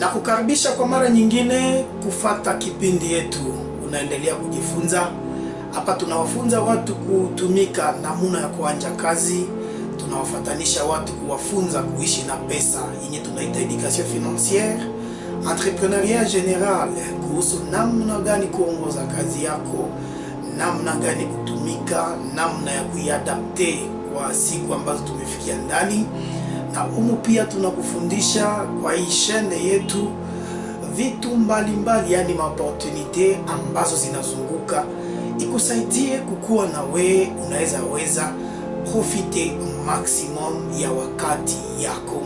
Na kukaribisha kwa mara nyingine kufata kipindi yetu unaendelea kujifunza. Hapa tunawafunza watu kutumika namuna ya kuanja kazi, tunawafatanisha watu kuwafunza kuishi na pesa yenye tunaita education financière, entrepreneuriat general, kuhusu namna gani kuongoza kazi yako, namna gani kutumika, namna ya kuiadapte kwa siku ambazo tumefikia ndani. Na humu pia tunakufundisha kwa hii chaîne yetu vitu mbalimbali, yani maopportunité ambazo zinazunguka ikusaidie kukua na we unaweza profite maximum ya wakati yako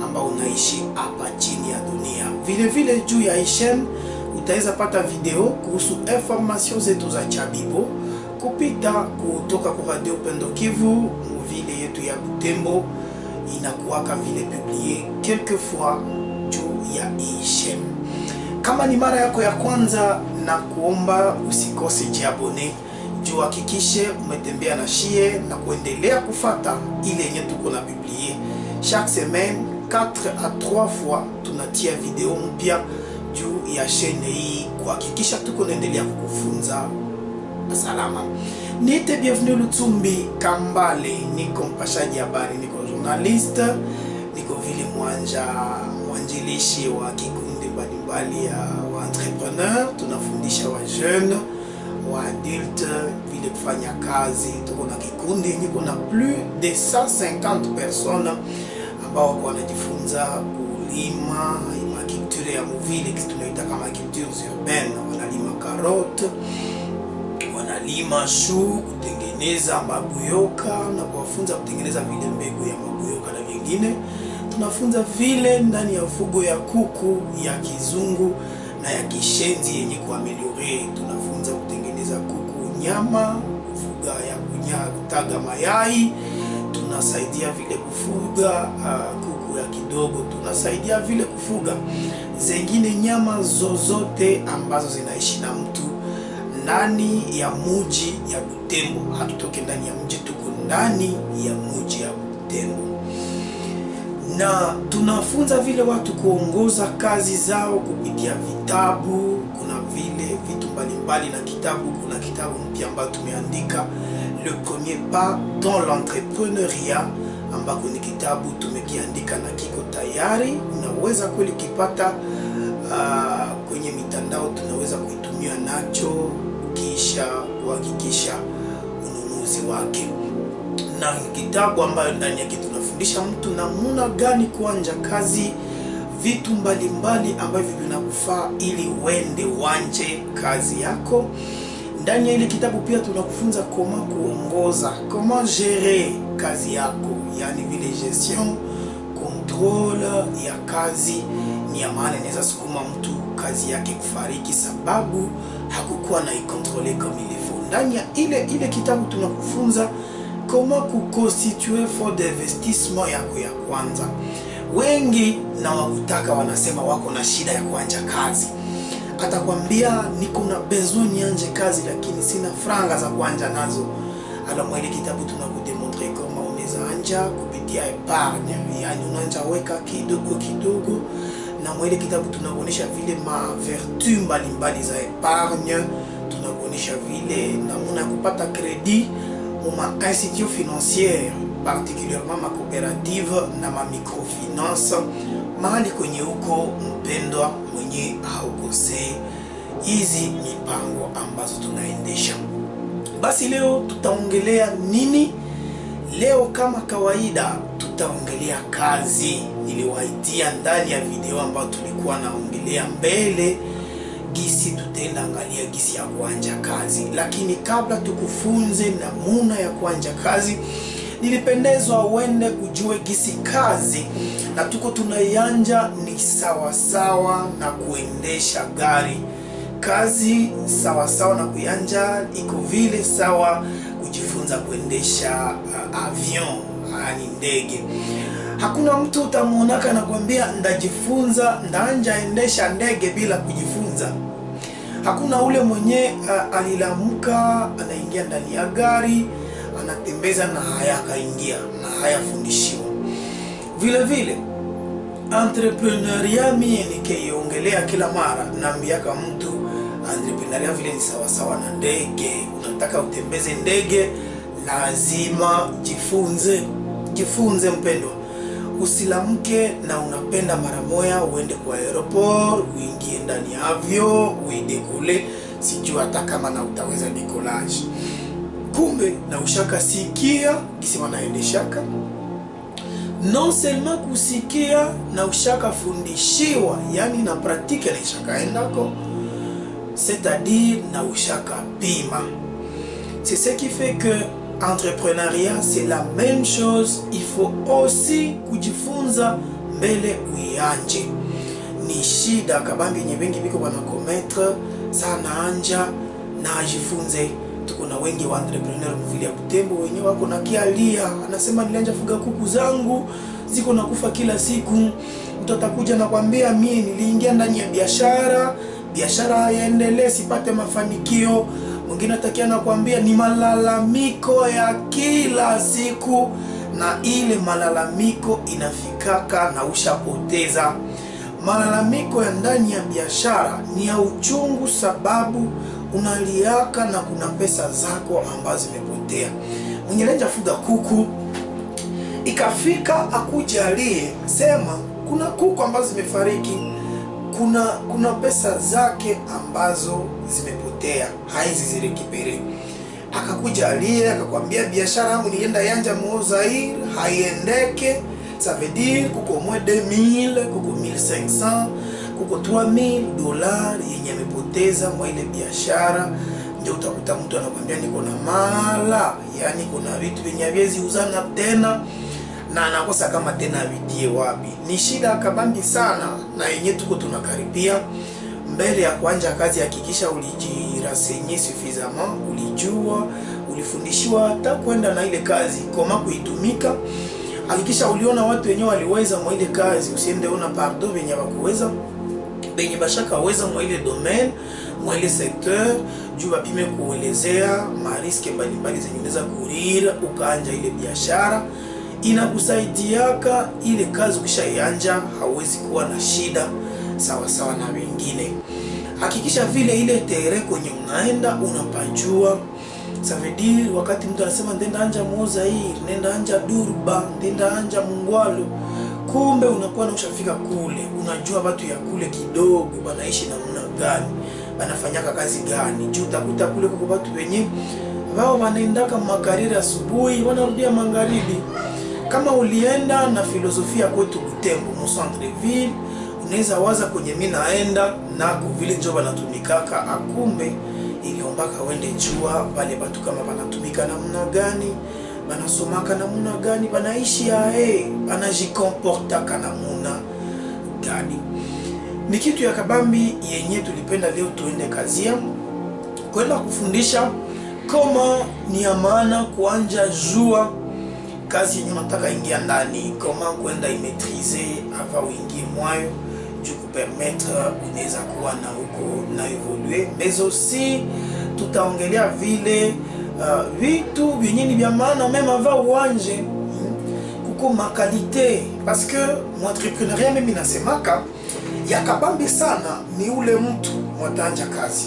ambao unaishi hapa chini ya dunia. Vile vile juu ya hii chaîne utaweza pata video kuhusu information zetu za Chabibo kupita kutoka kwa Radio Pendo Kivu, vile yetu ya Butembo inakuwaka vile publié quelques fois juu ya hii chaîne. Kama ni mara yako ya kwanza, na kuomba usikose jiabone juu hakikishe umetembea na shie na kuendelea kufata ile yenye tuko na publié chaque semaine 4 à 3 fois tunatia video mpya juu ya chaîne hii kuhakikisha tuko naendelea kukufunza salama. Nite bienvenue Lutsumbi Kambale, niko mpashaji habari, niko journaliste, niko vile mwanjilishi wa kikundi mbalimbali ya wa entrepreneur. Tunafundisha wa jeune, wa adulte vile kufanya kazi. Tuko na kikundi niko na plus de 150 personnes ambao wako wanajifunza kulima culture ya muvile, tunaita kama culture urbaine. Wanalima carotte, wanalima shu, kutengeneza mabuyoka na kuwafunza kutengeneza vile mbegu ya mabuyoka na vingine. Tunafunza vile ndani ya ufugo ya kuku ya kizungu na ya kishenzi yenye kuameliore. Tunafunza kutengeneza kuku nyama, kufuga ya kutaga mayai. Tunasaidia vile kufuga kuku ya kidogo. Tunasaidia vile kufuga zengine nyama zozote ambazo zinaishi na mtu ndani ya muji ya Butembo. Hatutoke ndani ya mji, tuko ndani ya muji ya Butembo. Na tunafunza vile watu kuongoza kazi zao kupitia vitabu. Kuna vile vitu mbalimbali na kitabu. Kuna kitabu mpya ambacho tumeandika, Le Premier Pas dans l'Entrepreneuriat, ambako ni kitabu tumekiandika na kiko tayari. Unaweza kweli kipata kwenye mitandao, tunaweza kuitumia nacho kisha kuhakikisha ununuzi wake. Na kitabu ambayo ndani yake tunafundisha mtu namuna gani kuanja kazi, vitu mbalimbali ambavyo vinakufaa ili uende wanje kazi yako. Ndani ya ile kitabu pia tunakufunza koma kuongoza, koma gérer kazi yako, yani vile gestion, contrôle ya kazi. Ni ya maana inaweza sukuma mtu kazi yake kufariki sababu hakukuwa na ikontrole kama ilivyo. Ndani ya ile kitabu tunakufunza koma kuconstituer fond d'investissement yako ya kwanza. Wengi na wakutaka wanasema wako na shida ya kuanja kazi. Atakwambia niko na besoin nianje kazi lakini sina franga za kuanja nazo. Alors mwele kitabu tunakudemontre kama unaweza anja kupitia epargne, yani unanja weka kidogo kidogo. Na mwele kitabu tunakuonesha vile ma vertu mbalimbali za epargne. Tunakuonesha vile namuna kupata credit ma institution financière, particulièrement ma coopérative na ma microfinance. Mahali kwenye uko mpendwa mwenye haukose hizi mipango ambazo tunaendesha. Basi leo tutaongelea nini? Leo kama kawaida tutaongelea kazi. Niliwaitia ndani ya video ambayo tulikuwa naongelea mbele gisi tutaenda angalia gisi ya kuanja kazi. Lakini kabla tukufunze namuna ya kuanja kazi, nilipendezwa uende kujue gisi kazi na tuko tunaianja ni sawa sawa na kuendesha gari. Kazi sawa sawa na kuyanja iko vile sawa kujifunza kuendesha avion, yani ndege. Hakuna mtu utamuonaka na kuambia ndajifunza ndaanja endesha ndege bila kujifunza. Hakuna ule mwenye alilamuka anaingia ndani ya gari anatembeza na haya kaingia na haya fundishiwa. Vile vile Entrepreneuria mie nikiongelea kila mara naambiaka mtu entrepreneuria vile ni sawa sawa na ndege. Unataka utembeze ndege, lazima jifunze mpendwa. Usilamke na unapenda mara moja uende kwa aeroport, uingie ndani ya avion, uidekule, sijua hata kama na utaweza decollage. Kumbe na ushaka sikia kisi wanaendeshaka. Non seulement kusikia na ushaka fundishiwa, yani na pratique na ushaka endako, c'est-à-dire na ushaka pima. C'est ce qui fait que entrepreneuriat c'est la même chose. Il faut aussi kujifunza mbele uianje. Ni shida kabambi yenye wengi biko bana commettre sana anja na ajifunze. Tuko na wengi wa entrepreneur mvili ya Butembo wenyewe wako na kialia, anasema nilianja fuga kuku zangu ziko nakufa kila siku. Mtu atakuja na kwambia mimi niliingia ndani ya biashara haiendelee, sipate mafanikio. Mwingine atakia na kwambia ni malalamiko ya kila siku, na ile malalamiko inafikaka na ushapoteza. Malalamiko ya ndani ya biashara ni ya uchungu, sababu unaliaka na kuna pesa zako ambazo zimepotea. Mwenye lenja fuga kuku ikafika akujalie sema kuna kuku ambazo zimefariki, kuna pesa zake ambazo zimepotea, haizi zirekipere. Akakujalie akakwambia biashara yangu nilienda yanja Mozair haiendeke. Ça veut dire kuko moins 2000, kuko 1500, kuko 3000 dollars yenye amepoteza mwa ile biashara. Ndio utakuta mtu anakuambia niko na mala, yani kuna vitu vyenye haviwezi uzana tena, na anakosa kama tena vitie wapi. Ni shida kabambi sana, na yenye tuko tunakaribia. Mbele ya kuanja kazi hakikisha ulijirasenye suffisamment, ulijua, ulifundishiwa hata kwenda na ile kazi koma kuitumika. Hakikisha uliona watu wenyewe waliweza mwa ile kazi, usiende una pardon wenye wakuweza, benye bashaka weza mwa ile domaine, mwa ile secteur, juu bapime kuelezea mariske mbalimbali zenye unaweza kurira ukaanja ile biashara. Inakusaidiaka ile kazi ukishaianja hauwezi kuwa na shida sawa sawa na wengine. Hakikisha vile ile tere kwenye unaenda unapajua. Ça veut dire wakati mtu anasema ndenda anja Mozair, nenda anja Durba, ndenda anja Mungwalo, kumbe unakuwa na ushafika kule, unajua watu ya kule kidogo banaishi namna gani, banafanyaka kazi gani. Juu utakuta kule kwa watu wenye wao wanaendaka makarira asubuhi wanarudia magharibi. Kama ulienda na filosofia kwetu Butembo mu centre ville, unaweza waza kwenye mimi naenda na vile ndio banatumikaka, akumbe iliombaka wende jua wale watu kama banatumika namna gani, banasomaka namna gani, banaishi banajikomportaka namna gani. Ni kitu ya kabambi yenye tulipenda leo tuende kazia kwenda kufundisha kama ni ya maana kuanja jua kazi yenye unataka ingia ndani, kama kwenda imetrize avant uingie mwayo, ju kupermettre unaweza kuwa na huko na evoluer. Mais aussi tutaongelea vile vitu vyenye vya maana meme avant uanje kuko makalite, parce que entrepreneuriat mimi nasemaka ya kabambi sana ni ule mtu mwatanja kazi.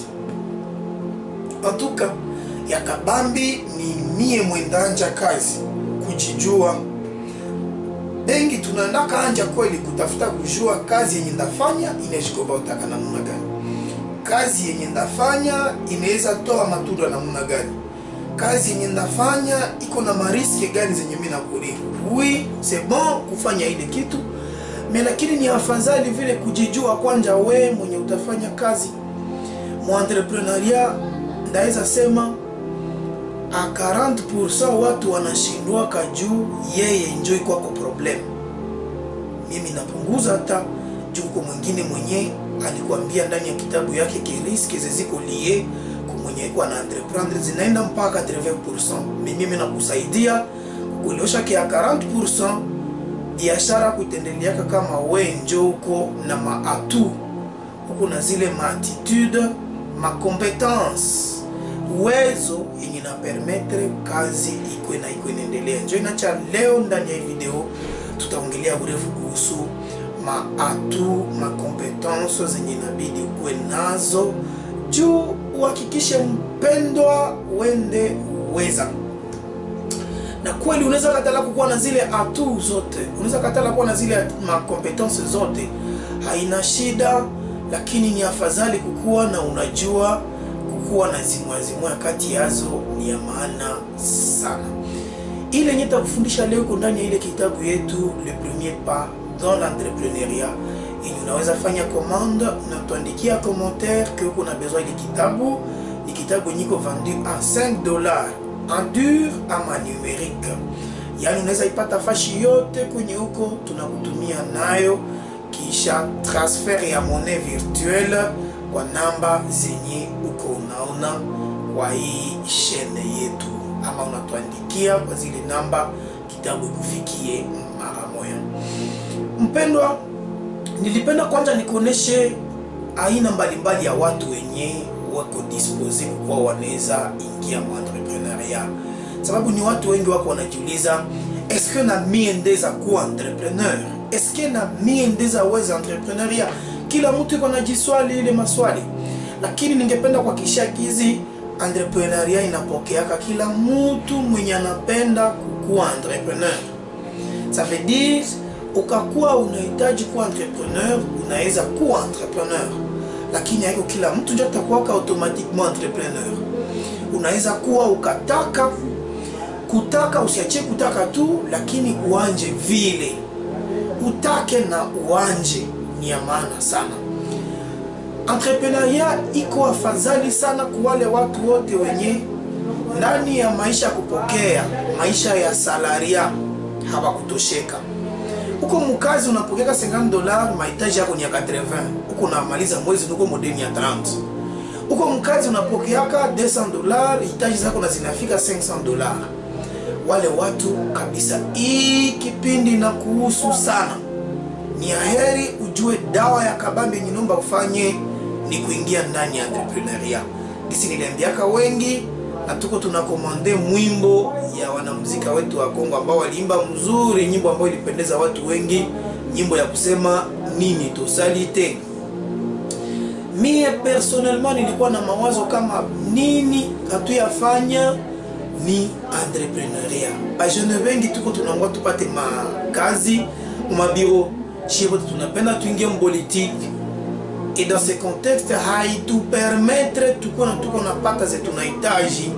En tout cas ya kabambi ni mie mwendanja kazi, kujijua. Bengi tunaandaka anja kweli kutafuta kujua kazi yenye ndafanya inajikoba utaka namna gani, kazi yenye ndafanya inaweza toa matunda namna gani, kazi yenye ndafanya iko na mariske gani zenye mimi nakuri. Oui, c'est bon kufanya ile kitu, mais lakini ni afadhali vile kujijua kwanja we mwenye utafanya kazi. Mu entrepreneuria ndaweza sema a 40% watu wanashindwa kajuu yeye enjoy kwako problem. Mimi napunguza hata juu kwa mwingine mwenye alikuambia ndani ya kitabu yake ke riske ziko lié kwa mwenye kwa na entreprendre zinaenda mpaka 80%. Mimi nakusaidia kuliosha kia 40% biashara kutendelea kama we njoko na maatu huko na zile attitude, ma compétence, uwezo yenye na permettre kazi ikwe na endelea. Njoo inacha leo ndani ya video tutaongelea urefu kuhusu maatu, makompetenso zenye inabidi ukuwe nazo juu uhakikishe mpendwa wende uweza. Na kweli unaweza katala kukuwa na zile atu zote, unaweza katala kuwa na zile makompetense zote, haina shida, lakini ni afadhali kukuwa na unajua kukuwa na zimwa kati yazo ni ya maana sana. Ile nyeta kufundisha leo kwa ndani ya ile kitabu yetu Le Premier Pas dans l'Entrepreneuriat. Unaweza fanya commande na tuandikia commentaire que uko na besoin de kitabu. Ni kitabu niko vendu à $5 en dur ama numérique. Yani unaweza ipata fashi yote kwenye huko tunakutumia nayo, kisha transfer ya monnaie virtuelle kwa namba zenye uko unaona kwa hii chaîne yetu, ama unatuandikia kwa zile namba kitabu ikufikie mara moja. Mpendwa, nilipenda kwanza nikuoneshe aina mbalimbali ya watu wenye wako dispose kwa wanaweza ingia mu entrepreneuria. Sababu ni watu wengi wako wanajiuliza, est-ce que na mimi ndeza kuwa entrepreneur? Est-ce que na mimi ndeza weza entrepreneuria? Kila mtu yuko anajiswali ile maswali. Lakini ningependa kuhakikisha hizi entrepreneuria inapokeaka kila mtu mwenye anapenda kukuwa entrepreneur. Ça veut dire ukakuwa unahitaji kuwa entrepreneur, unaweza kuwa entrepreneur. Lakini haiko kila mtu ndio atakuwa automatiquement entrepreneur. Unaweza kuwa kutaka usiache kutaka tu, lakini uanje vile. Utake na uanje ni ya maana sana. Entrepreneuria iko afadhali sana kwa wale watu wote wenye ndani ya maisha kupokea, maisha ya salaria hawakutosheka. Uko mkazi unapokea $50, mahitaji yako ni ya 80. Uko unamaliza mwezi uko modeni ya 30. Uko mkazi unapokea $200, hitaji zako na zinafika $500. Wale watu kabisa, hii kipindi na kuhusu sana. Ni heri ujue dawa ya kabambe nyinomba ufanye ni kuingia ndani ya entrepreneuria. Kisi niliambiaka wengi na tuko tunakomande mwimbo ya wanamuzika wetu wa Kongo ambao waliimba mzuri, nyimbo ambayo ilipendeza watu wengi, nyimbo ya kusema nini tosalite. Mie personnellement nilikuwa na mawazo kama nini hatuyafanya ni entrepreneuria. Ba jeune wengi tuko tunangwa tupate makazi, mabiro, chibo tunapenda tuingie mpolitique. Et dans ce contexte, haitu permettre tuko na pata zetu tunahitaji,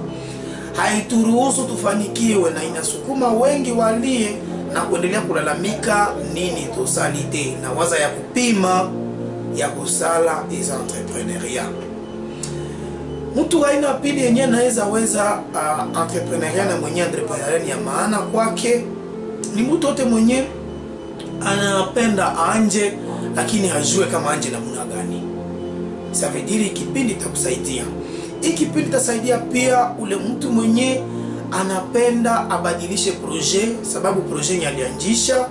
haituruhusu tufanikiwe, na inasukuma wengi walie na kuendelea kulalamika nini tosalite na waza ya kupima ya kusala is entrepreneuria. Mtu haina pili yenye naweza entrepreneuria na mwenye entrepreneuria ni ya maana kwake ni mtu wote mwenye anapenda anje lakini hajue kama anje namna gani. Ça veut dire kipindi takusaidia. Hiki kipindi tasaidia pia ule mtu mwenye anapenda abadilishe projet, sababu projet ni alianzisha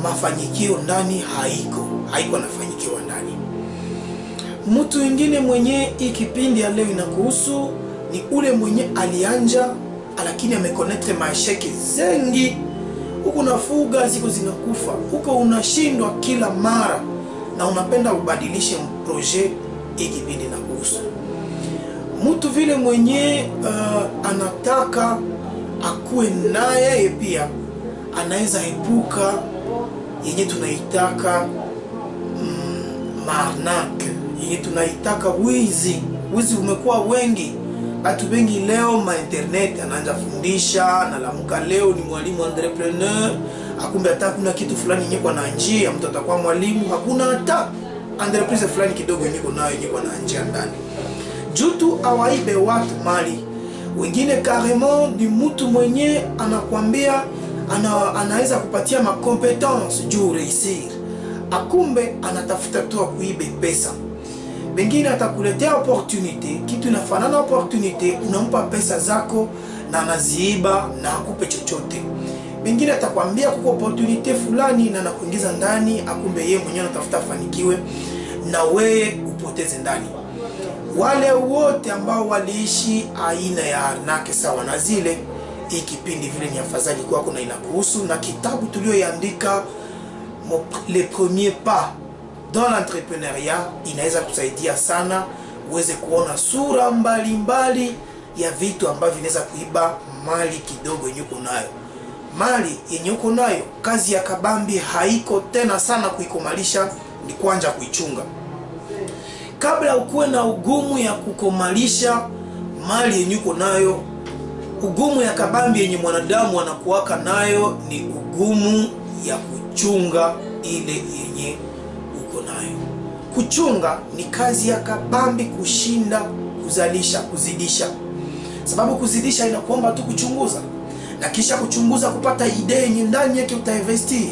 mafanikio ndani haiko nafanikiwa ndani. Mtu mwingine mwenye hii kipindi ya leo inakuhusu ni ule mwenye alianja lakini ameconnect maesheki zengi. Huko nafuga ziko zinakufa, huko unashindwa kila mara na unapenda ubadilishe projet, hii kipindi inakuhusu. Mtu vile mwenye anataka akuwe naye pia anaweza epuka yenye tunaitaka marnaque, yenye tunaitaka wizi. Wizi umekuwa wengi. Watu wengi leo ma internet anaanza fundisha, nalamuka leo ni mwalimu entrepreneur, akumbe hata kuna kitu fulani nyeko na njia, mtu atakuwa mwalimu, hakuna hata entreprise fulani kidogo nyeko nayo nyeko na njia ndani. Jutu awaibe watu mali. Wengine carrément ni mtu mwenye anakuambia anaweza kupatia ma competence juu réussir. Akumbe anatafuta tu kuibe pesa. Bengine atakuletea opportunity, kitu inafanana opportunity, unampa pesa zako na anaziiba na akupe chochote. Bengine atakwambia kuko opportunity fulani na nakuingiza ndani, akumbe yeye mwenyewe anatafuta fanikiwe na wewe upoteze ndani. Wale wote ambao waliishi aina ya arnaque sawa na zile, hii kipindi vile ni afadhali kwako na inakuhusu, na kitabu tulioandika les premiers pas dans l'entrepreneuriat inaweza kusaidia sana uweze kuona sura mbalimbali ya vitu ambavyo vinaweza kuiba mali kidogo yenye uko nayo. Mali yenye uko nayo, kazi ya kabambi haiko tena sana kuikomalisha, ni kwanza kuichunga. Kabla ukuwe na ugumu ya kukomalisha mali yenye uko nayo, ugumu ya kabambi yenye mwanadamu anakuwaka nayo ni ugumu ya kuchunga ile yenye uko nayo. Kuchunga ni kazi ya kabambi kushinda kuzalisha, kuzidisha. Sababu kuzidisha inakuomba tu kuchunguza, na kisha kuchunguza kupata idea yenye ndani yake utainvestir.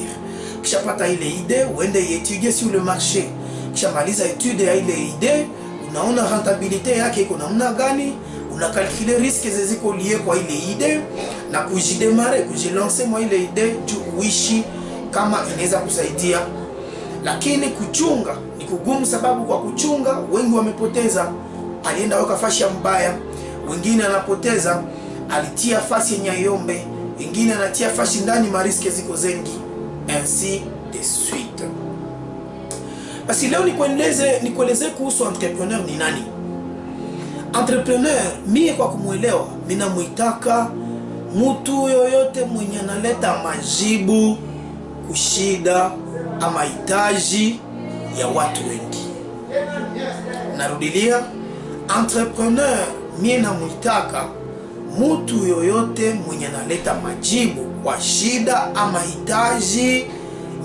Kisha pata ile idea uende étudier sur le marché. Kisha maliza étude ya ile idea, unaona rentabilité yake iko namna gani, unakalkule risques ziko lié kwa ile idea na kujidemare, kujilancer mwa ile idea juu uishi kama inaweza kusaidia. Lakini kuchunga ni kugumu, sababu kwa kuchunga wengi wamepoteza. Alienda waka fashi mbaya, wengine anapoteza alitia fasi yenye yombe, wengine anatia fashi ndani mariske ziko zengi, ainsi de suite. Basi leo nikueleze kuhusu entrepreneur ni nani. Entrepreneur mie kwa kumuelewa mina muitaka mtu yoyote mwenye analeta majibu kushida ama hitaji ya watu wengi. Narudilia, entrepreneur mie na muitaka mtu yoyote mwenye analeta majibu kwa shida ama hitaji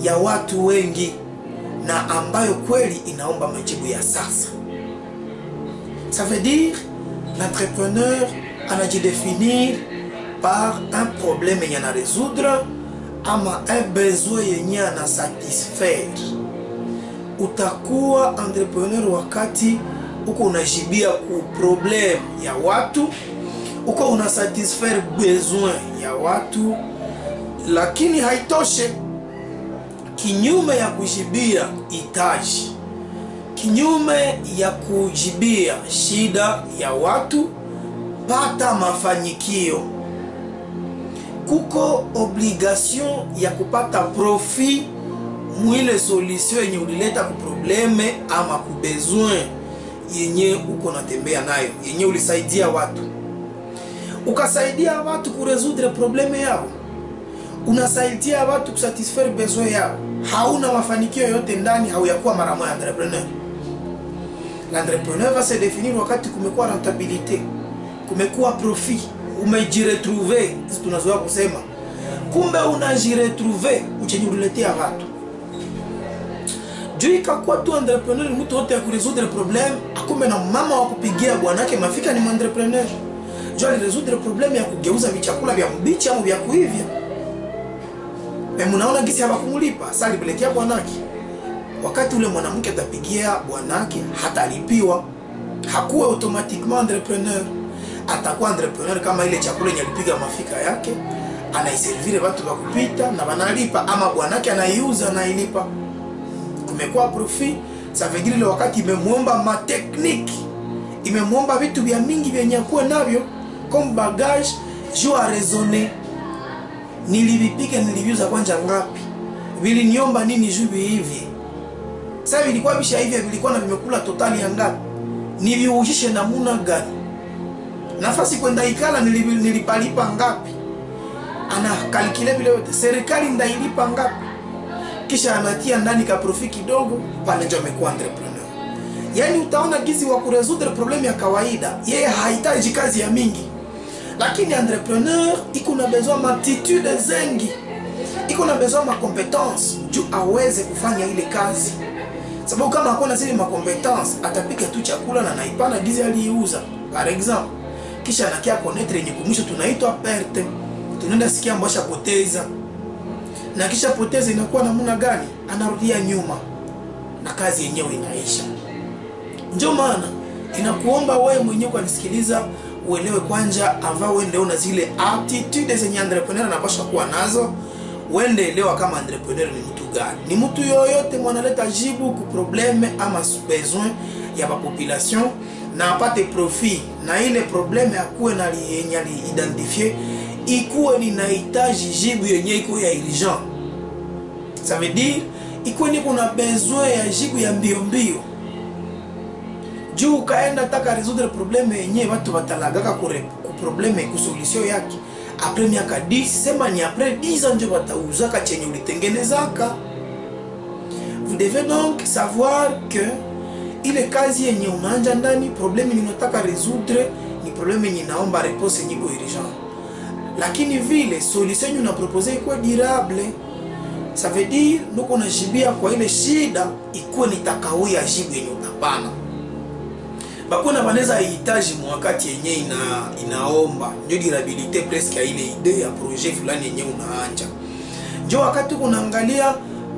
ya watu wengi, na ambayo kweli inaomba majibu ya sasa. Ça veut dire l'entrepreneur anajidéfinir par un problème yenye na résoudre ama un besoin yenye na satisfaire. Utakuwa entrepreneur wakati uko unajibia ku problem ya watu, uko unasatisfaire besoin ya watu. Lakini haitoshe, kinyume ya kujibia hitaji, kinyume ya kujibia shida ya watu, pata mafanikio. Kuko obligation ya kupata profit mwile solution yenye ulileta ku probleme ama ku besoin yenye uko natembea nayo, yenye ulisaidia watu. Ukasaidia watu ku résoudre probleme yao, unasaidia watu kusatisfaire besoin yao, hauna mafanikio yote ndani, hauyakuwa mara moja entrepreneur. L'entrepreneur va se définir wakati kumekuwa rentabilité, kumekuwa profit, umejiretrouver. Tunazoea kusema kumbe unajiretrouver uchenye uliletea watu. Juu ikakuwa tu entrepreneur mtu wote ya kuresoudre problem, akumbe na mama wa kupigia bwanake mafika ni entrepreneur. Juu aliresoudre problem ya kugeuza vichakula vya mbichi au vya kuivya. Mnaona gisi hawakumulipa, sasa alipelekea bwanake. Wakati ule mwanamke atapigia bwanake hatalipiwa, hakuwa automatiquement entrepreneur. Atakuwa entrepreneur kama ile chakula yenye alipiga mafika yake, anaiservire watu wa kupita na wanalipa, ama bwanake anaiuza na ilipa. Kumekuwa profit. Ça veut dire ile wakati imemuomba ma technique, imemuomba vitu vya mingi vyenye kuwa navyo comme bagage, juu a raisonner. Nilivipiga, niliviuza kwanza ngapi? Viliniomba nini juu hivi? Sasa vilikuwa bisha hivi, vilikuwa na vimekula totali ya ngapi? Niliuhishe namuna gani? Nafasi kwenda ikala nilipalipa ngapi? Ana kalkile vile yote. Serikali ndailipa ngapi? Kisha anatia ndani ka profit kidogo, pale ndio amekuwa entrepreneur. Yani utaona gizi wa kuresoudre problem ya kawaida, yeye hahitaji kazi ya mingi. Lakini entrepreneur iko na besoin matitude zengi, iko na besoin ma competence juu aweze kufanya ile kazi. Sababu kama hakuna zile ma competence, atapika tu chakula na naipana gizi aliuza par exemple, kisha anakia connaître yenye kumwisho tunaitwa perte. Tunaenda sikia mbosha poteza, na kisha poteza inakuwa namna gani? Anarudia nyuma na kazi yenyewe inaisha. Ndio maana inakuomba wewe mwenyewe kunisikiliza uelewe kwanza ambao wewe ndio una zile attitudes zenye entrepreneur anapaswa kuwa nazo. Wende elewa kama entrepreneur ni mtu gani. Ni mtu yoyote mwanaleta jibu ku probleme ama besoin ya population na apate profit, na ile probleme akuwe na yenye identifier ikuwe ni nahitaji jibu yenye iko ya urgent. Ça veut dire iko niko na besoin ya jibu ya mbio mbio juu kaenda taka résoudre problème yenye watu batalagaka ku problème ku solution yake après miaka 10 sema ni après 10 ans ndio batauzaka chenye ulitengenezaka. Vous devez donc savoir que ile kazi yenye unaanja ndani problème ni unataka résoudre ni problème yenye naomba réponse yenye urgent, lakini vile solution yenye unapropose iko durable, ça veut dire nuko unajibia kwa ile shida ikuwe nitakawia jibu yenye utapana. Bakuna baneza hitaji mwakati yenye inaomba ndio durabilité presque ya ile idée ya projet fulani yenye unaanja. Ndio wakati unaangalia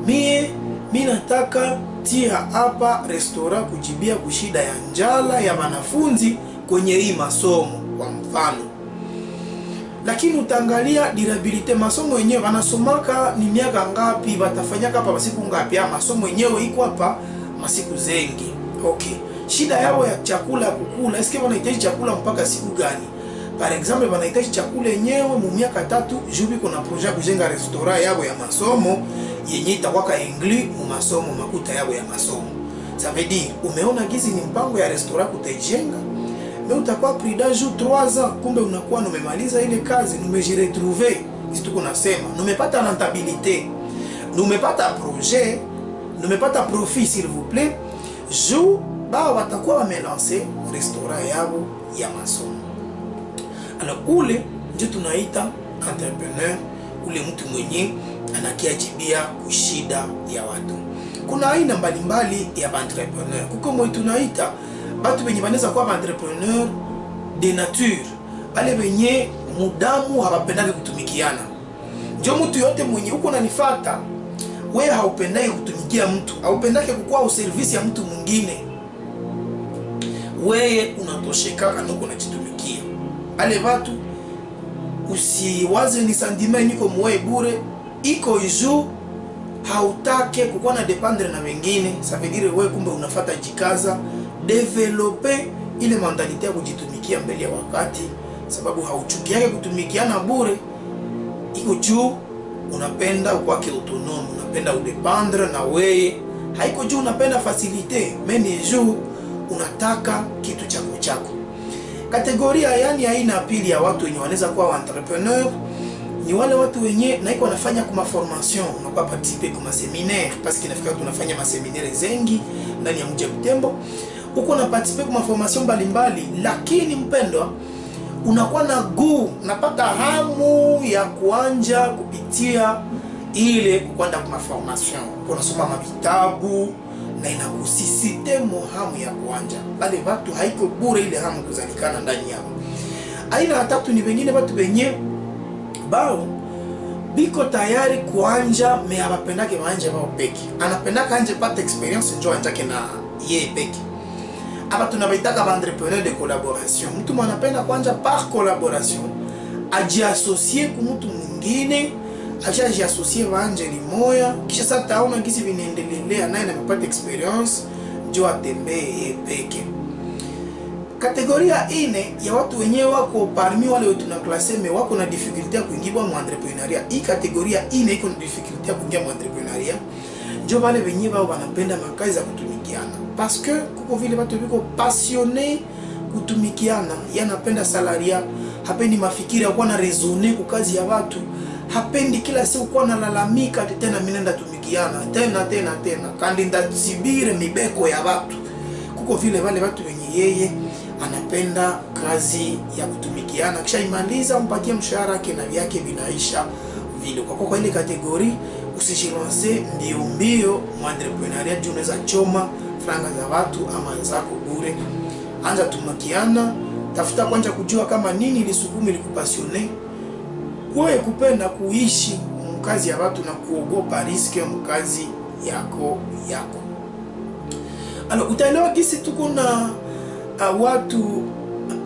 mimi nataka tia hapa restaurant kujibia kushida ya njala ya wanafunzi kwenye hii masomo kwa mfano. Lakini utaangalia durabilité masomo yenyewe wanasomaka ni miaka ngapi, watafanyaka hapa masiku ngapi, ya masomo yenyewe iko hapa masiku zengi. Okay. Shida yao ya chakula kukula, eske wanahitaji chakula mpaka siku gani? Par exemple, wanahitaji chakula yenyewe mu miaka 3 jubi kuna projet kujenga restaurant yao ya masomo yenye itakwaka inclus mu masomo makuta yao ya masomo. Ça veut dire umeona gizi ni mpango ya restaurant kutaijenga, mais utakuwa pris d'un jour 3 ans, kumbe unakuwa numemaliza ile kazi, numejiretrouver, si tuko nasema, numepata rentabilité, numepata projet, numepata profit s'il vous plaît. Jou ba watakuwa wamelancer restaurant yao ya masomo. Alors ule ndio tunaita entrepreneur, ule mtu mwenye anakiajibia kushida ya watu. Kuna aina mbalimbali ya entrepreneur. Kuko mwe tunaita batu benye banaweza kuwa entrepreneur de nature, bale benye mudamu hawapendake kutumikiana. Ndio mtu yote mwenye uko unanifuata, wewe haupendake kutumikia mtu, haupendake kukua uservice ya mtu mwingine, wewe unatosheka kana uko unajitumikia. Ale watu usiwaze ni sentiment niko mwe bure, iko izu hautake kukuwa na dependre na wengine. Ça veut dire wewe kumbe unafuata jikaza developer ile mentalite ya kujitumikia mbele ya wakati, sababu hauchuki yake kutumikiana bure. Iko juu unapenda kwake autonome, unapenda udependre na wewe, haiko juu unapenda facilite, meni juu unataka kitu chako. Kategoria yani aina pili ya watu wenye wanaweza kuwa entrepreneur ni wale watu wenye na iko wanafanya kuma formation, unakuwa participer kuma seminaire, parce que nafika tunafanya ma seminaire zengi ndani ya mji wa Butembo. Uko na participer kuma formation mbalimbali, lakini mpendwa unakuwa na unapata hamu ya kuanja kupitia ile kwenda kuma formation. Unasoma mavitabu na inakusisite hamu ya kuanja. Bale watu haiko bure ile hamu kuzalikana ndani yao. Aina ya tatu ni wengine watu wenye bao biko tayari kuanja me hawapendake waanje wao peke. Anapendaka anje pata experience njoo anjake na yeye peke. Hapa tunabaitaka ba entrepreneur de collaboration. Mtu mwanapenda kuanja par collaboration, ajiassocier ku mtu mwingine, ajiassocier waanje limoya, kisha sasa taona kisi vinaendelea naye na kupata experience njoo atembee peke. Kategoria ine ya watu wenyewe wako parmi wale wetu na klase me wako na difficulty ya kuingia mu entrepreneuria. Hii kategoria ine iko na difficulty ya kuingia mu entrepreneuria. Ndio wale wenyewe wao wanapenda makazi ya kutumikiana. Parce que kuko vile watu biko passionné kutumikiana, yanapenda salaria, hapendi mafikiri ya kuwa na raisonner kwa kazi ya watu, hapendi kila siku kuwa na lalamika tena mimi nenda tumikiana tena kandi ndasibire mibeko ya watu. Kuko vile wale watu wenye yeye anapenda kazi ya kutumikiana, kisha imaliza mpatie mshahara yake na vyake vinaisha vile. Kwa ile kategori usijilance mbio mu entrepreneuria, juu unaweza choma franga za watu ama zako bure. Anza tumakiana, tafuta kwanza kujua kama nini ilisukumi likupasione wewe kupenda kuishi mkazi ya watu na kuogopa riske mkazi yako. Alors utaelewa kisi tuko na watu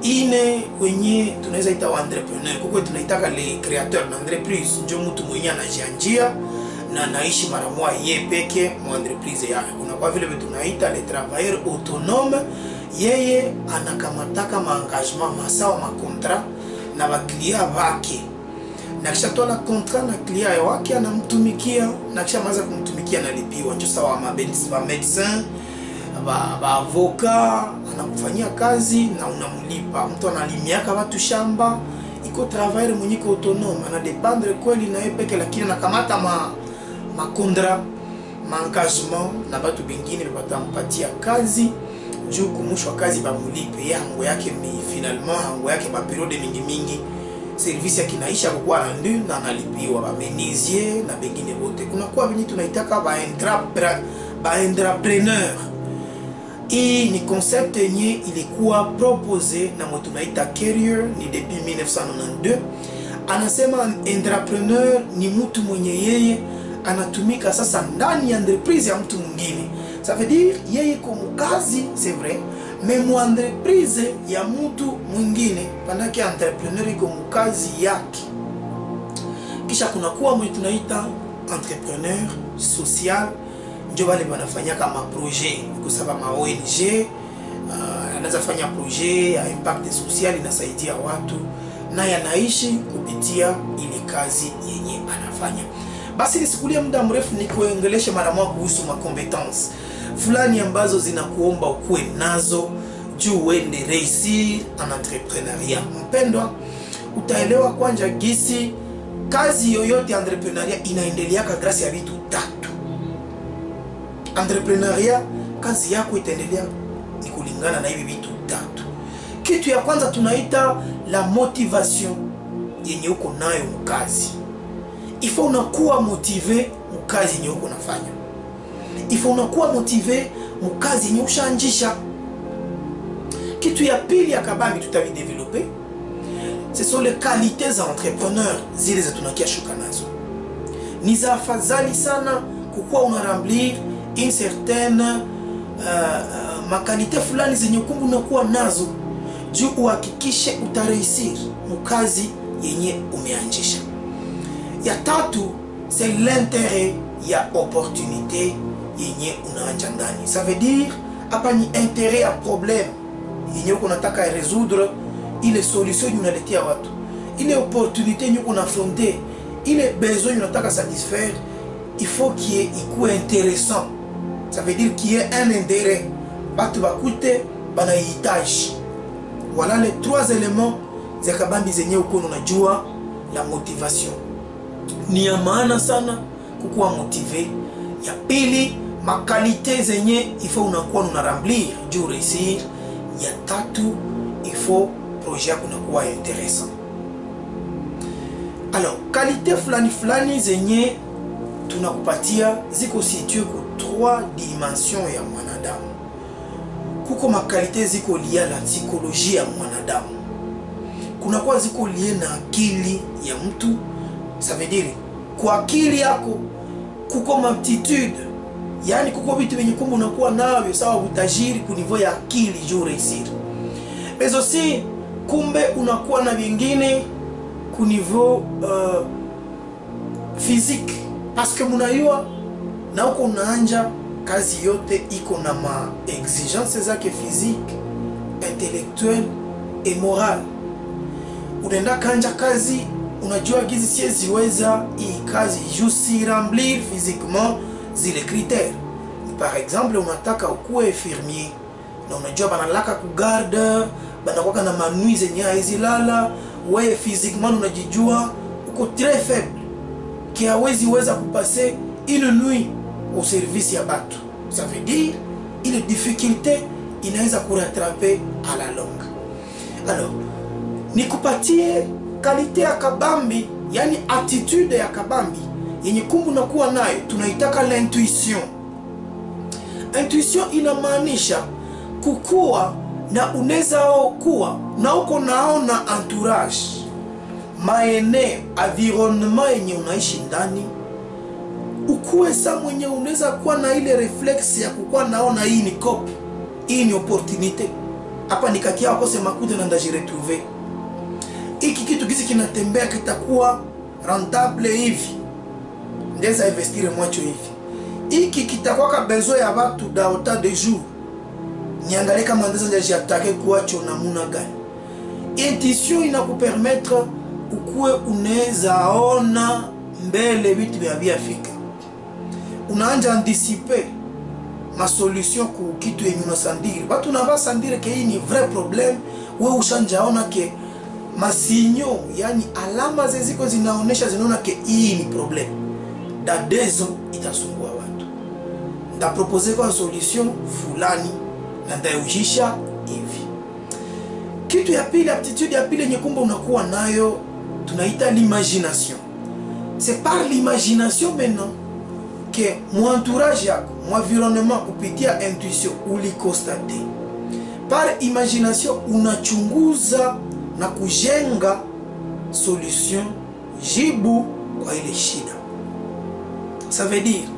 ine wenye tunaweza ita wa entrepreneur. Kuko tunaitaka les créateurs d'entreprise, ndio mtu mwenye anajianjia na anaishi mara moja yeye peke mu entreprise yake. Kuna kwa vile tunaita les travailleurs autonomes, yeye anakamataka maengagement masawa ma contrat na baklia wake, na kisha toa contrat na client wake anamtumikia, na kisha maza kumtumikia analipiwa. Ndio sawa ba medecin ba avocat anakufanyia kazi na unamlipa. Mtu analimiaka watu shamba, iko travailleur mwenye ko autonome, ana dépendre kweli na yeye peke, lakini anakamata ma contrat ma engagement na watu wengine watampatia kazi juu kumwisho kazi bamulipe yango yake. Finalement yango yake ba periode mingi service yake inaisha kwa rendu na analipiwa ba menuisier na bengine wote. Kuna kwa vini tunaitaka ba entrepreneur. Hii ni concept yenye ilikuwa propose na mtu tunaita Carrier ni depuis 1992. Anasema entrepreneur ni mtu mwenye yeye anatumika sasa ndani ya entreprise ya mtu mwingine. Ça veut dire yeye ko mkazi, c'est vrai, mais mu entreprise ya mtu mwingine, pandaki entrepreneur iko mkazi yake. Kisha kuna kuwa mtu tunaita entrepreneur social, ndio wale wanafanya kama projet, kwa sababu ma ONG anaweza fanya projet ya impact social, inasaidia watu na yanaishi kupitia ile kazi yenye anafanya. Basi nisikulie muda mrefu nikuongeleshe mara moja kuhusu makompetence fulani ambazo zinakuomba ukuwe nazo juu uende réussir en entrepreneuriat. Mpendwa, utaelewa kwanza gisi kazi yoyote entrepreneuriat inaendelea kwa grâce ya vitu tatu. Entrepreneuriat kazi yako itaendelea ni kulingana na hivi vitu tatu. Kitu ya kwanza tunaita la motivation yenye uko nayo mkazi. Il faut unakuwa motivé mkazi yenye uko nafanya. Il faut unakuwa motivé mkazi yenye ushaanjisha. Kitu ya pili ya kabambi tutavideveloper, ce sont les qualités za entrepreneur zile za tunakia shuka nazo. Ni za afadhali sana kukuwa unaramblir une certaine makalite fulani zenye kumbu unakuwa nazo juu uhakikishe utareisir mkazi yenye umeanjisha. Ya tatu, c'est l'intérêt ya opportunité yenye unaanja ndani. Ça veut dire hapa ni intérêt ya problème yenye uko nataka résoudre, ile solution unaletea watu, ile opportunité yenye uko affronter, ile besoin unataka satisfaire, il faut qu'il y ait intéressant. Ça veut dire qu'il y ait un intérêt, batu bakute banahitaji. Voilà les trois éléments za kabambi zenye uko unajua la motivation. Ni ya maana sana kukuwa motivé. Ya pili, makalite zenye ifo unakuwa unaramblir juu réussir. Ya tatu, ifo projet yako unakuwa intéressant. Alors, kalite fulani zenye tunakupatia ziko situé ku 3 dimensions ya mwanadamu. Kuko makalite ziko lié la psychologie ya mwanadamu. Kuna kwa ziko lié na akili ya mtu. Ça veut dire kwa akili yako kuko aptitude, yani kuko vitu venye kumbu unakuwa navyo sawa utajiri ku niveau ya akili juu réussir. Mais aussi kumbe unakuwa na vingine ku niveau physique, parce que munayua na uko unaanja kazi yote iko na ma exigence zake physique, intellectuelle et morale. Unaenda kanja kazi unajua gizi siweziweza hii kazi juste remplir physiquement zile critères. Par exemple, unataka ukuwe infirmier na unajua banalaka ku garde, banakuwa na manui zenye haizilala, wewe physiquement unajijua uko très faible qui hawezi weza kupasser une nuit au service ya batu. Ça veut dire ile difficulté inaweza kurattraper à la longue. Alors, nikupatie kalite ya kabambi, yani attitude ya kabambi yenye kumbu nakuwa nayo, tunaitaka l'intuition. Intuition inamaanisha kukua na unaweza kuwa na uko naona entourage, maeneo, environnement yenye unaishi ndani, ukuwe sa mwenye unaweza kuwa na ile reflex ya kukuwa naona hii ni cop, hii ni opportunité. Hapa nikakia wako sema kude na ndaji retrouver. Iki kitu gizi kinatembea kitakuwa rentable hivi, ndeza investir mwacho hivi. Iki kitakuwa ka besoin ya watu da autant de jours, niangalie kama ndeza njaji atake kuwacho namuna gani. Intuition inakupermettre ukue unaweza ona mbele vitu vyafika. Unaanja anticiper ma solution ku kitu yenye unasandiri. Watu unava sandire ke hii ni vrai problème, wewe ushanjaona ke masinyo, yani alama zeziko zinaonesha zinaona ke hii ni problème. Da 2 ans itasumbua watu. Nda proposer kwa solution fulani na ndaujisha hivi. Kitu ya pili, aptitude ya pili yenye kumbe unakuwa nayo tunaita l'imagination. C'est par l'imagination maintenant que mon entourage yako, mon environnement kupitia intuition ulikostate. Par imagination unachunguza na kujenga solution jibu kwa ile shida. Ça veut dire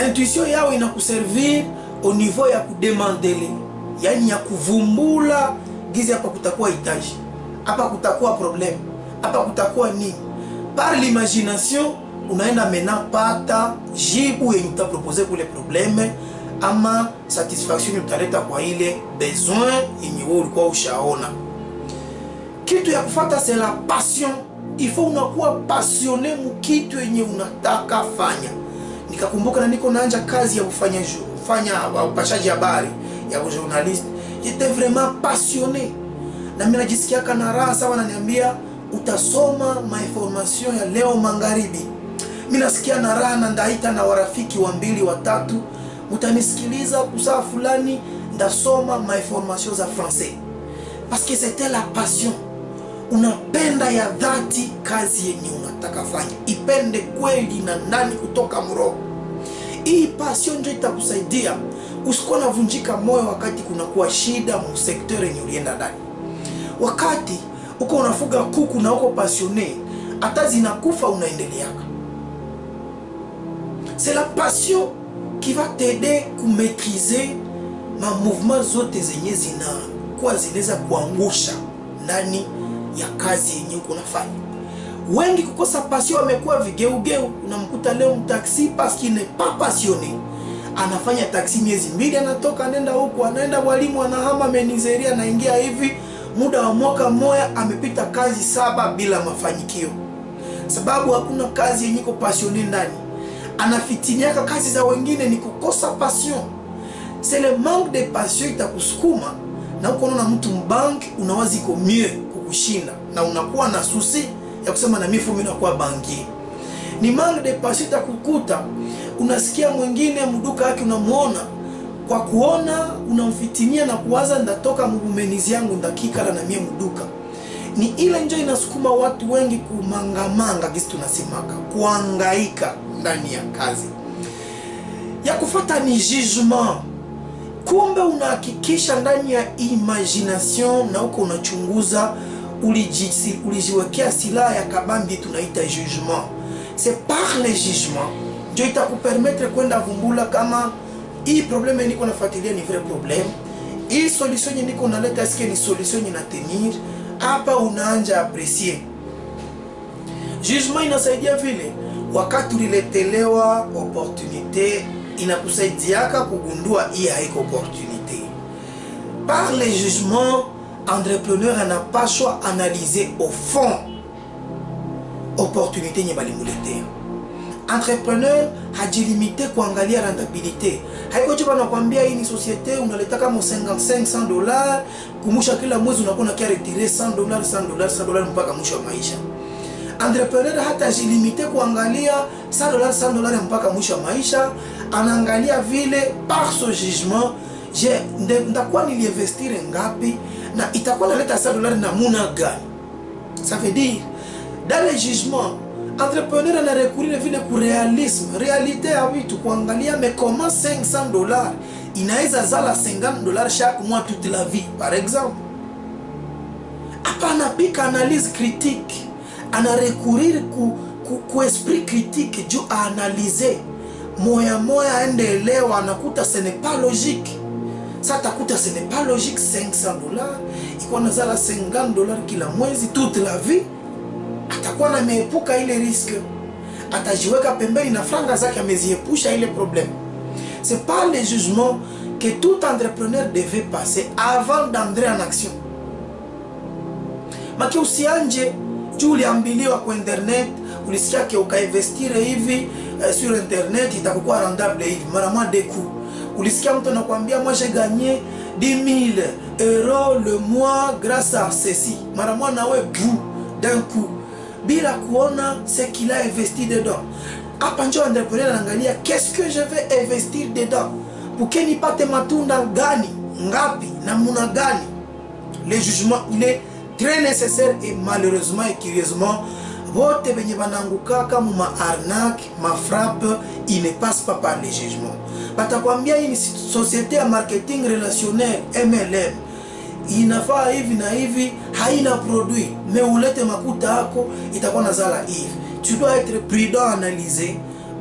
intuition yao inakuservir au niveau ya kudemandele, yani ya kuvumbula gizi hapa kutakuwa hitaji, hapa kutakuwa problem, hapa kutakuwa nini. Par l'imagination unaenda maintenant pata jibu yenye utapropose kule probleme ama satisfaction utaleta kwa ile besoin yenye wewe ulikuwa ushaona. Kitu ya kufuata c'est la passion. Il faut unakuwa passionné mu kitu yenye unataka fanya. Nikakumbuka na niko naanja kazi ya kufanya upashaji habari ya journaliste. J'étais vraiment passionné. Na mimi najisikia kana raha sawa, ananiambia utasoma information ya leo magharibi. Mimi nasikia na raha na ndaita na warafiki wa 2 3, utanisikiliza kusaa fulani ndasoma information za français. Parce que c'était la passion. Unapenda ya dhati kazi yenye unataka fanya. Ipende kweli na ndani kutoka mroho. Hii passion ndio itakusaidia usikuwa unavunjika moyo wakati kuna kuwa shida mu secteur yenye ulienda ndani. Wakati uko unafuga kuku na uko passionné, hata zinakufa unaendeleaka. C'est la passion qui va t'aider à maîtriser ma mouvement zote zenye zinakuwa zinaweza kuangusha ndani ya kazi yenye uko unafanya. Wengi kukosa passion wamekuwa vigeugeu. Unamkuta leo mtaxi parce qu'il n'est pas passionné. Anafanya taxi miezi 2 anatoka anaenda huko, anaenda walimu, anahama menizeria, anaingia hivi. Muda wa mwaka moja amepita kazi 7 bila mafanikio. Sababu hakuna kazi yenye iko passionné ndani. Anafitiniaka kazi za wengine ni kukosa passion. C'est le manque de passion itakusukuma na ukoona mtu mbanki unawazi ko mieux kukushinda na unakuwa na susi ya kusema na mimi nakuwa banki. Ni manque de passion itakukuta unasikia mwingine mduka yake unamuona kwa kuona unamfitinia na kuwaza ndatoka mgumenizi yangu ndakikala na mie mduka. Ni ile njoo inasukuma watu wengi kumangamanga gisi tunasimaka, kuangaika ndani ya kazi. Ya kufuata ni jugement. Kumbe unahakikisha ndani ya imagination na uko unachunguza ulijiwekea silaha ya kabambi tunaita jugement. C'est par le jugement ndio itakupermettre kwenda vumbula kama hii probleme niko nafuatilia ni vrai problème. Hii solution niko naleta eske ni solution ina tenir. Hapa unaanja aprecier. Jugement inasaidia vile wakati uliletelewa opportunité inakusaidiaka kugundua hii haiko opportunité. Par le jugement, entrepreneur anapaswa analyser au fond opportunité nye balimuletea. Entrepreneur hajilimite kuangalia rentabilité. Haiko tu banakwambia hii ni société unaleta kama $55 kumusha kila mwezi unakuwa kia retirer $100 mpaka mwisho wa maisha. Entrepreneur hata jilimite kuangalia $100 mpaka mwisho wa maisha, anaangalia vile par ce jugement je ndakuwa niliinvestir ngapi na itakuwa naleta $100 na muna gani. Ça veut dire dans le jugement entrepreneur ana recourir vile ku réalisme, réalité ya vitu kuangalia mais comment $500 inaweza zala $50 chaque mois toute la vie par exemple. Hapa anapika analyse critique, ana recourir ku esprit critique juu a analyser moya aendelewa anakuta ce n'est pas logique. Ça takuta ce n'est pas logique $500 iko na zala $50 kila mwezi toute la vie. Atakuwa na meepuka ile risque, atajiweka pembeni na franga zake ameziepusha ile problème. C'est pas le jugement que tout entrepreneur devait passer avant d'entrer en action. Maki usianje juu uliambiliwa kwa internet, ulisikia ke ukainvestire hivi sur internet itakuwa rentable hivi mara moja des coups. Ulisikia mtu anakuambia moi j'ai gagné 10 000 euros le mois grâce à ceci, mara moja nawe bout d'un coup bila kuona ce qu'il a investi dedans. Hapa ndio entrepreneur anaangalia qu'est-ce que je vais investir dedans pour que nipate matunda gani, ngapi, namuna gani. Le jugement il est très nécessaire et malheureusement et curieusement vote benye banangukaka mu ma arnaque, ma frappe, il ne passe pas par les jugements. Batakwambia hii ni société ya marketing relationnel MLM. Inafaa hivi na hivi, haina produit, mais ulete makuta yako itakuwa nazala hivi. Tu dois être prudent, analyser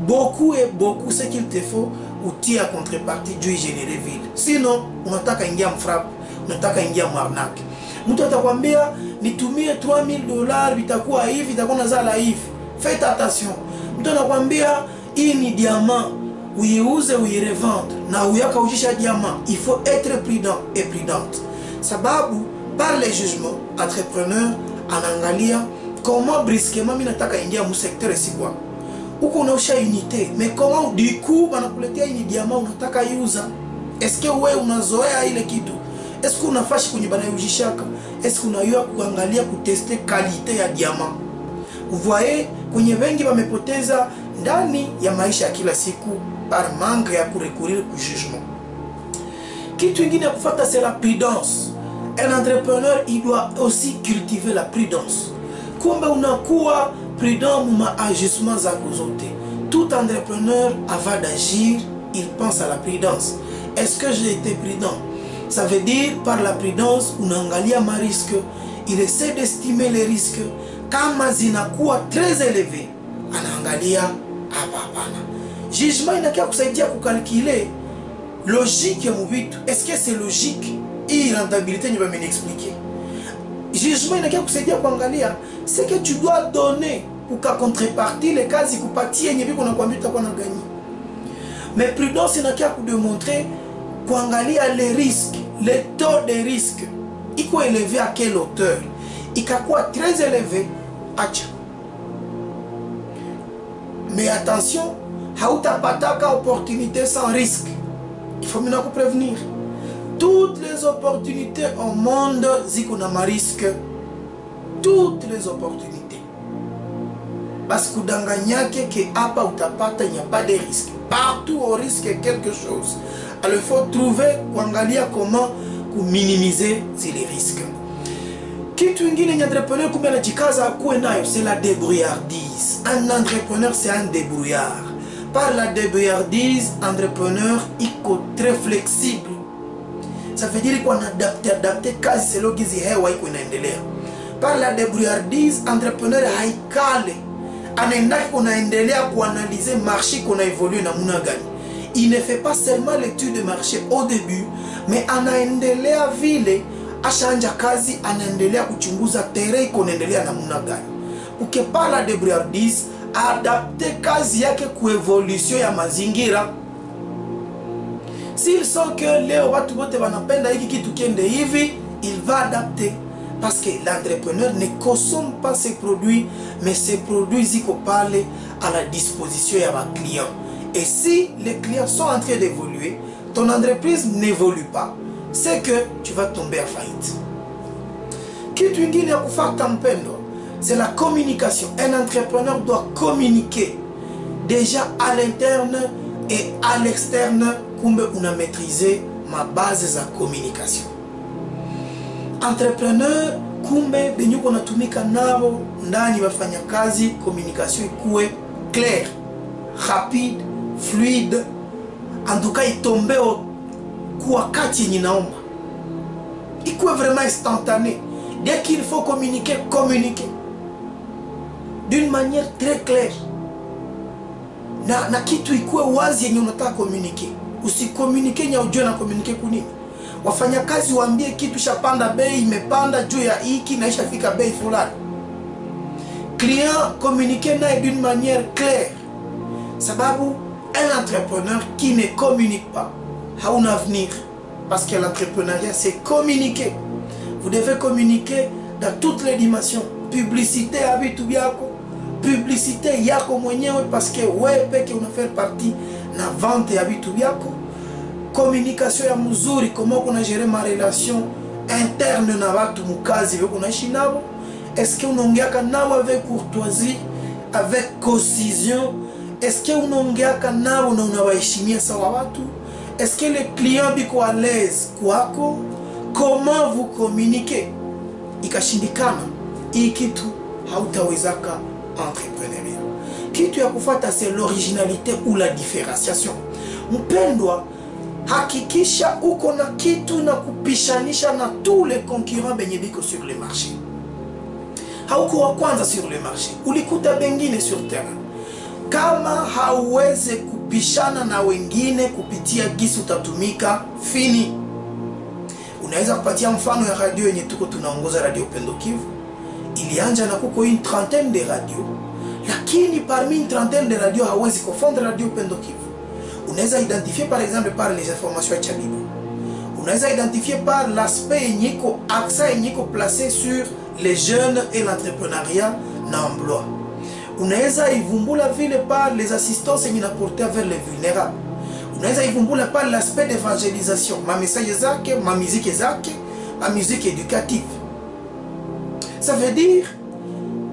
beaucoup et beaucoup ce qu'il te faut outil à contrepartie du générer ville. Sinon, unataka ingia mfrap, unataka ingia marnaque. Mtu atakwambia nitumie 3000 dollars bitakuwa hivi, itakuwa nazala hivi. Faites attention. Mtu anakwambia hii ni diamant, uiuze uirevendre na uyaka ujisha diamant. Il faut être prudent et prudente. Sababu par les jugements, entrepreneur anaangalia comment brusquement mimi nataka ingia mu secteur si quoi. Uko unaosha unité, mais comment du coup banakuletea hii diamant unataka iuza? Est-ce que wewe unazoea ile kitu? Est-ce que unafashi kwenye banayujishaka? Est-ce que unayua kuangalia kuteste qualité ya diamant? Vous voyez kwenye wengi wamepoteza ndani ya maisha ya kila siku par manque ya kurecourir au jugement. Kitu kingine ya kufuata c'est la prudence. Un entrepreneur il doit aussi cultiver la prudence. Kumbe unakuwa prudent muma ajustement zako zote. Tout entrepreneur avant d'agir, il pense à la prudence. Est-ce que j'ai été prudent? Ça veut dire par la prudence unaangalia ma risque, il essaie d'estimer les risques. Kama zinakuwa très élevé, anaangalia hapa hapana. Jugement inakia kusaidia kukalculer logique ya mubitu. Est-ce que c'est logique? Et rentabilité ni va m'expliquer. Jugement inakia kusaidia kuangalia ce que tu dois donner pour qu'à contrepartie les cas ikupatie yenye biko na kwambia utakuwa na gagner. Mais prudence inakia kudemontrer kuangalia les risques, les taux de risque iko élevé à quelle hauteur. Ikakuwa très élevé, acha. Mais attention, hautapataka opportunité sans risque. Il faut maintenant prévenir. Toutes les opportunités au monde ziko na risque. Toutes les opportunités. Parce que danganyake que apa utapata, il n'y a pas de risque. Partout au risque quelque chose. Alors il faut trouver kuangalia comment minimiser les risques. Kitu ingine ni entrepreneur kumbe anajikaza akuwe nayo, c'est la débrouillardise. Un entrepreneur c'est un débrouillard. Par la débrouillardise, entrepreneur iko très flexible. Ça veut dire qu'on adapte kazi selon gizi hewa iko inaendelea. Par la débrouillardise, entrepreneur haikale. Anaendaki kunaendelea kuanalyser marché kuna évolue na muna gani. Il ne fait pas seulement l'étude de marché au début, mais anaendelea vile ashanja kazi, anaendelea kuchunguza terrain kunaendelea namna gani. Uke par la débrouillardise adapter kazi yake ku évolution ya mazingira. S'il sent que leo watu wote wanapenda hiki kitu kiende hivi, il va adapter. Parce que l'entrepreneur ne consomme pas ses produits, mais ses produits ziko pale à la disposition de ma client. Et si les clients sont en train d'évoluer, ton entreprise n'évolue pas, c'est que tu vas tomber à faillite. Kitu ingine ya kufata mpendo, c'est la communication. Un entrepreneur doit communiquer déjà à l'interne et à l'externe. Kumbe on a maîtrisé ma base de communication. Entrepreneur kumbe benyu kona tumika nabo ndani wafanya kazi, communication ikuwe claire, rapide, fluide, en tout cas itombe kwa wakati yenye naomba. Ikuwe vraiment instantané. Dès qu'il faut communiquer, communiquer d'une manière très claire. Na kitu ikuwe wazi yenye unataka communiquer. Usicommuniquer nya ujue na communiquer kunini. Wafanya kazi waambie kitu shapanda bei, imepanda juu ya hiki na ishafika bei fulani. Client communiquer naye d'une manière claire. Sababu un entrepreneur qui ne communique pas a un avenir. Parce que l'entrepreneuriat c'est communiquer. Vous devez communiquer dans toutes les dimensions. publicité ya vitu vyako, publicité yako mwenyewe parce que wewe peke unafanya partie na vente ya vitu vyako. Communication ya mzuri, comment on a géré ma relation interne na watu mukazi weko naishi nabo. Est-ce que unaongeaka nao avec courtoisie, avec concision? Est-ce que unaongeaka nao na unawaheshimia sawa watu? Est-ce que les clients biko à l'aise kwako? Comment vous communiquez? Ikashindikana hii kitu hautawezaka entrepreneuria. Kitu ya kufuata c'est l'originalité ou la différenciation. Mpendwa, hakikisha uko na kitu na kupishanisha na tous les concurrents benye biko sur le marché. Hauko wa kwanza sur le marché, ulikuta bengine sur terrain. Kama hauweze kupishana na wengine kupitia gisi utatumika, fini. Unaweza kupatia mfano ya radio yenye tuko tunaongoza, Radio Upendo Kivu. Ilianja na kuko une trentaine de radio, lakini parmi une trentaine de radio hawezi kufondre Radio Upendo Kivu. Unaweza identifier par exemple par les informations ya Chabibo. Unaweza identifier par l'aspect yenyiko, accès yenyiko placé sur les jeunes et l'entrepreneuriat na emploi. Unaweza ivumbula vile par les assistances yenye apportées vers les vulnérables. Unaweza ivumbula par l'aspect d'évangélisation, ma message zake, ma musique zake, ma musique éducative. Ça veut dire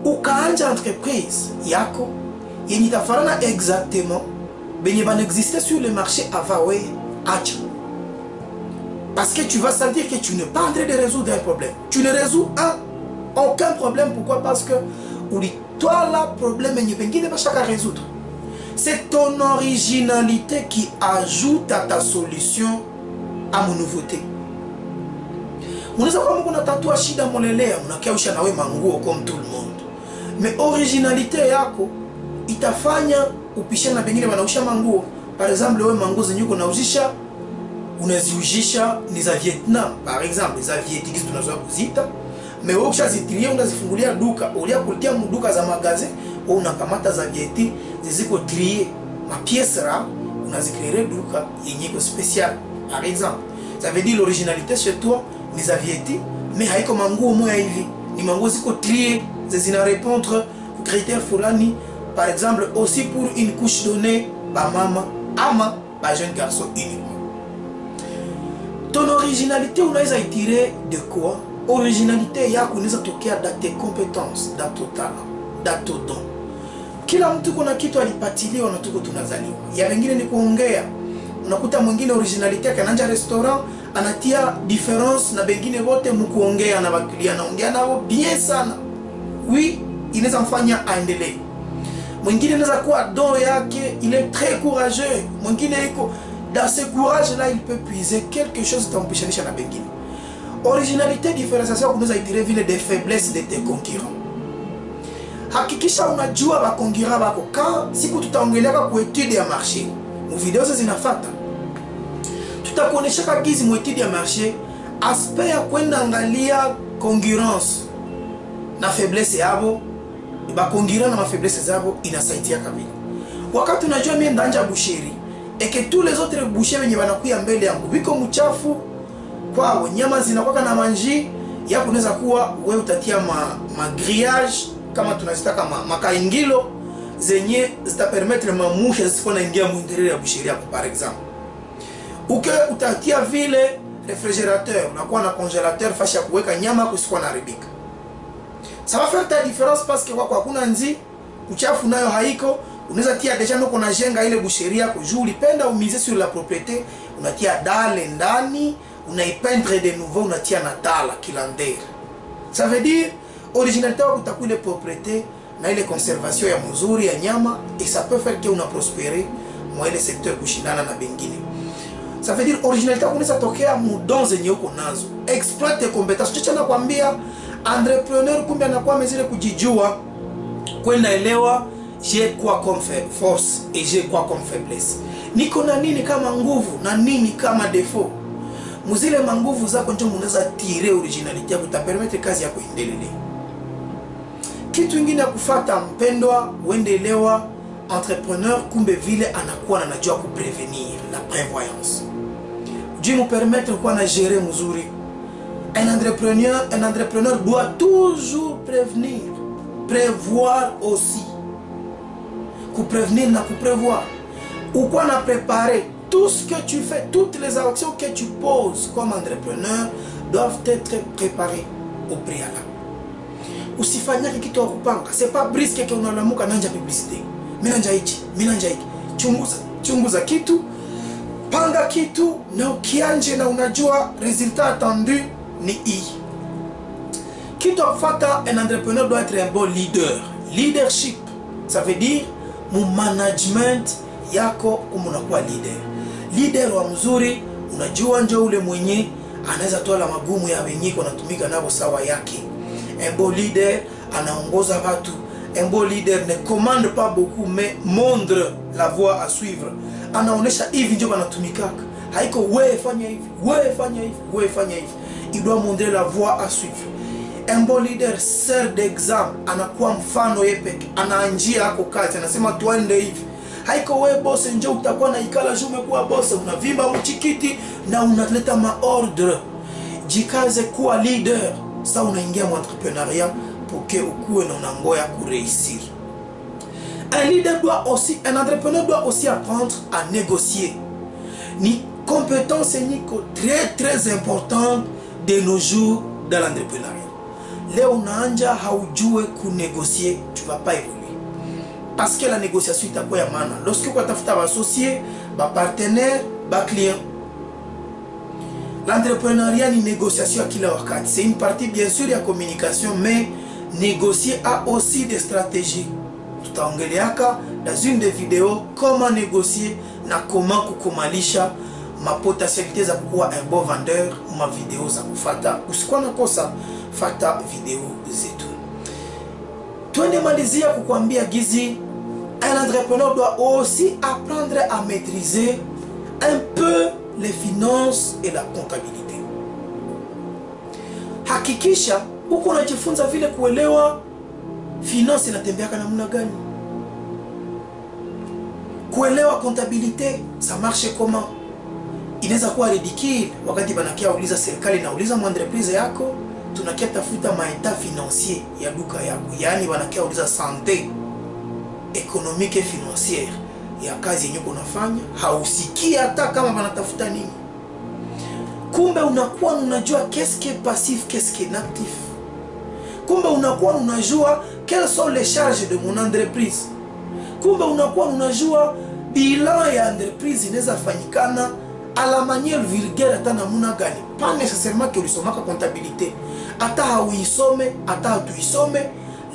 ukaanja entreprise yako yenye tafarana exactement benye ban exister sur le marché avant ouais acha. Parce que tu vas sentir que tu n'es pas en train de résoudre un problème. Tu ne résous aucun problème. Pourquoi? Parce que toi là problème n'est pas chacun résoudre. C'est ton originalité qui ajoute à ta solution, à mon nouveauté. Unaweza kama kuna tatua shida molelea unakiausha nawe manguo comme tout le monde. Mais originalité yako itafanya upishane na bengine wanausha manguo. Par exemple wewe manguo zenye uko nauzisha unaziujisha ni za Vietnam par exemple, za Vietnamese tunazoea kuzita. Mais wewe ukishazitilia unazifungulia duka, ulia kutia mduka za magasin, wewe unakamata za Vietnam ziziko trier ma pièce ra unazikreer duka yenye iko spécial par exemple. Ça veut dire l'originalité chez toi ni za Vietnam, mais haiko manguo moya hivi, ni manguo ziko trier zina répondre aux critères fulani. Par exemple aussi pour une couche donnée ba mama ama ba jeune garçon uniquement. Ton originalité unaweza itirer de quoi? Originalité yako unaweza tokea dans tes compétences, dans ton talent, dans ton don. Kila mtu kuna kitu alipatiliwa na tuko tunazaliwa. Ya wengine ni kuongea. Unakuta mwingine originalité yake anaanza restaurant, anatia difference na wengine wote mkuongea na wakilia, anaongea nao bien sana. Oui, inaweza mfanya aendelee. Mwingine anaweza kuwa don yake, il est très courageux. Mwingine iko dans ce courage là, il peut puiser quelque chose d'empêcher na bengine. Originalité, différenciation, unaweza itirer vile des faiblesses de tes concurrents. Hakikisha unajua ba concurrents bako. Quand siku tutaongelea kwa étude ya marché, mu video hizo zinafuata. Tutakuonesha kagizi mu étude ya marché aspect ya kwenda angalia concurrence na faiblesse yabo, ba concurrents na ma faiblesse zabo inasaidia kabisa. Wakati unajua mimi ndanja boucherie et que tous les autres bouchers wenye wanakuya mbele yangu biko mchafu kwao, nyama zinakuwa na manji yako, unaweza kuwa wewe utatia ma grillage kama tunazitaka makaingilo zenye zitapermettre mamusha zisifona ingia mwindiriri ya boucherie yako par exemple. Uke utatia vile réfrigérateur, unakuwa na congélateur fashi ya kuweka nyama kusikuwa na haribika. Ça va faire ta différence parce que kwa hakuna nzi, uchafu nayo haiko. Unaweza tia deja noko na jenga ile boucherie yako, juu ulipenda umize sur la propriété, unatia dalle ndani, unaipendre de nouveau, unatia na tala kilander. Ça veut dire originalité wako utakuwa ile propriété na ile conservation ya mzuri ya nyama, et ça peut faire que una prospérer moi ile secteur kushindana na bengine. Ça veut dire originalité wako unaweza tokea mudon zenye uko nazo. Exploite tes compétences. Chicha nakwambia entrepreneur kumbe anakuwa mezile kujijua, kwenda elewa j'ai quoi comme force et j'ai quoi comme faiblesse. Niko na nini kama nguvu na nini kama défaut. Muzile manguvu zako ndio unaweza tirer originalité yako, utapermettre kazi yako iendelee. Kitu kingine kufuata mpendwa, uendelewa entrepreneur kumbe vile anakuwa anajua kuprevenir, la prévoyance. Dieu nous permettre kuwa na gérer mzuri Un entrepreneur doit toujours prévenir, prévoir aussi. Pour prévenir, n'a pour prévoir. Ou quoi n'a préparé. Tout ce que tu fais, toutes les actions que tu poses comme entrepreneur doivent être préparées au préalable. Usifanya kitu kupanga. C'est pas brisque que unalamuka nanja publicité. Minanja hiki. Chunguza kitu, panga kitu na ukianje na unajua résultat attendu ni hii. Kitu kufata, un entrepreneur doit être un bon leader. Leadership, ça veut dire mon management yako kumunakuwa leader. Leader wa mzuri, unajua njo ule mwenye anaweza toa la magumu ya wenyiko natumika nabo sawa yake. Un bon leader anaongoza watu. Un bon leader ne commande pas beaucoup mais montre la voie à suivre. Anaonesha hivi ndio banatumikaka. Haiko wewe fanya hivi. Il doit montrer la voie à suivre. Un bon leader sert d'exemple, anakuwa mfano yepeke. Anaanjia hako kazi, anasema tuende hivi. Haiko wewe boss ndio utakuwa na ikala jume kuwa boss, unavimba mchikiti na unaleta maordre. Jikaze kuwa leader. Ça unaingia mu entrepreneuriat pour que ukue na unangoya ku réussir. Un entrepreneur doit aussi apprendre à négocier. Ni compétence ni très importante de nos jours dans l'entrepreneuriat. Leo unaanja haujue ku négocier, tu vas pas évoluer. Parce que la négociation est à ya maana. Lorsque tu tafuta ba associé, ba partenaire, ba client. L'entrepreneuriat ni négociation à kila wakati. C'est une partie bien sûr de la communication, mais négocier a aussi des stratégies. Tutaongeleaka dans une des vidéos comment négocier na comment kukomalisha ma potentialité za kuwa un bon vendeur ma vidéo za kufata. Usikuwa nakosa fata video zetu. Tuende malizia kukuambia gizi, un entrepreneur doit aussi apprendre à maîtriser un peu les finances et la comptabilité. Hakikisha uko unajifunza vile kuelewa finance inatembeaka namna gani. Kuelewa comptabilité, ça marche comment. Inaweza kuwa ridicule wakati banakia uliza serikali na uliza entreprise yako, tunakia tafuta maeta financier ya duka yako. Yaani banakia uliza santé économique et financière ya kazi yenye unafanya, hausikii hata kama banatafuta nini. Kumbe unakuwa unajua qu'est-ce qui est passif, qu'est-ce qui est actif. Kumbe unakuwa unajua quelles sont les charges de mon entreprise. Kumbe unakuwa unajua bilan ya entreprise inaweza fanyikana à la manière vulgaire hata namuna gani. Pas nécessairement que ulisomaka comptabilité. Hata hauisome, hata hatuisome,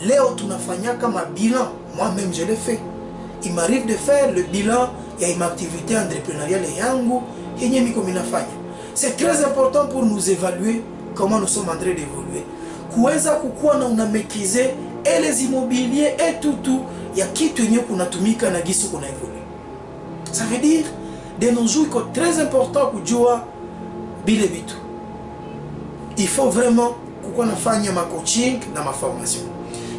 leo tunafanyaka ma bilan. Moi-même je l'ai fait. Il m'arrive de faire le bilan ya une activité entrepreneuriale yangu yenye miko minafanya. C'est très important pour nous évaluer comment nous sommes en train d'évoluer. Kuweza kukua na unamekize et les immobiliers et tout ya kitu yenye kunatumika na gisu kuna évoluer. Ça veut dire de nos jours iko très important kujua bile bitu. Il faut vraiment kukua nafanya ma coaching na ma formation.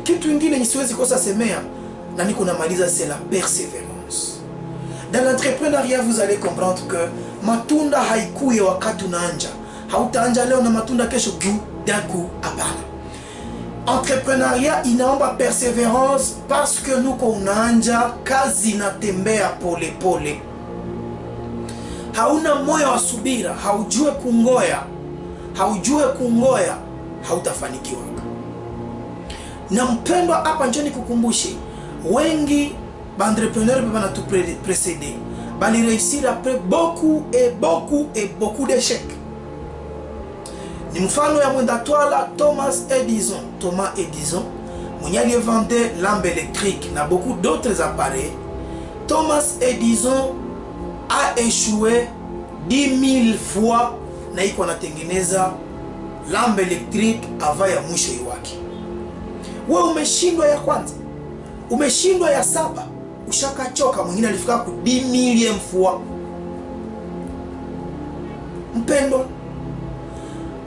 Kitu ingine nisiwezi kosa semea na niko namaliza, c'est la persévérance. Dans l'entrepreneuriat, vous allez comprendre que matunda haikuye wakati unaanja. Hautaanja leo na matunda kesho d'un coup, hapana. Entrepreneuriat inaomba persévérance parce que nuko unaanja kazi inatembea pole pole. Hauna moyo wa subira, haujue kungoya, hautafanikiwa. Na mpendwa, hapa njoni kukumbushe, wengi d'entrepreneurs bana tu précédé bali réussir après beaucoup d'échecs. Ni mfano ya mwenda twala Thomas Edison mwenye aliyevendait lampe électrique na beaucoup d'autres appareils. Thomas Edison a échoué 10 000 fois na iko anatengeneza lampe électrique avant ya mwisho wake. Wewe umeshindwa ya kwanza, umeshindwa ya 7, ushakachoka. Mwingine alifika ku 10 million fois. Mpendwa,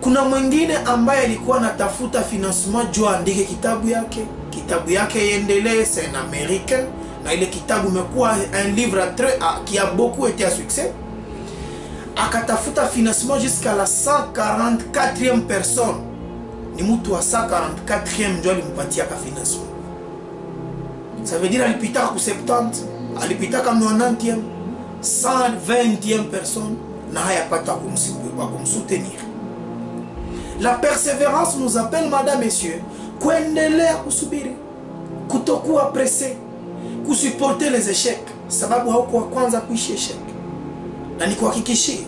kuna mwingine ambaye alikuwa anatafuta financement juu andike kitabu yake iendelee. C'est un américain na ile kitabu imekuwa un livre qui a beaucoup été à succès. akatafuta financement jusqu'à la 144e personne. Ni mtu wa 144e ndio alimpatia ka financement. Ça veut dire alipita ku 70, alipita ka 90e, 120e personne na hayapata kumsoutenir. La persévérance nous appelle, madame, messieurs, kuendelea kusubiri, kutokuwa pressé, kusupporter les échecs, sababu hauko kwanza kuishi échec. Na nikuhakikishie,